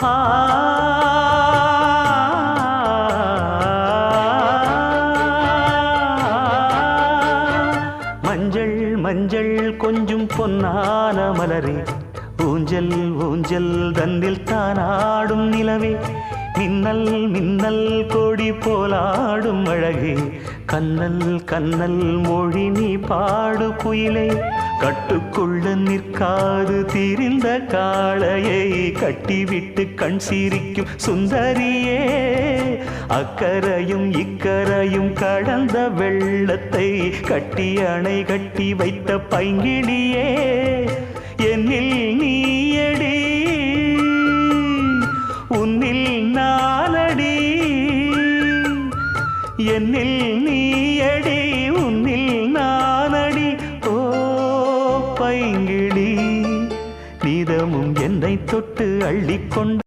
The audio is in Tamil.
ஆ மஞ்சள் மஞ்சள் கொஞ்சம் பொன்னான மலரே, ஊஞ்சல் ஊஞ்சல் தன்னில் தானாடும் நிலவே, மின்னல் மின்னல் கொடி போலாடும் அழகே, கண்ணல் கண்ணல் மொழி நீ பாடு குயிலே, கட்டுக்குள்ள நிற்காது திரிந்த காளையை கட்டிவிட்டு கண் சிரிக்கும் சுந்தரியே, அக்கரையும் இக்கரையும் கடந்த வெள்ளத்தை கட்டி அணை கட்டி வைத்த பைங்கிளியே, என்னில் நீயடி உன்னில் நானடி, என்னில் நீயடி உன்னில் நானடி. ஓ பைங்கிளி, நீதமும் என்னை தொட்டு அள்ளிக்கொண்டு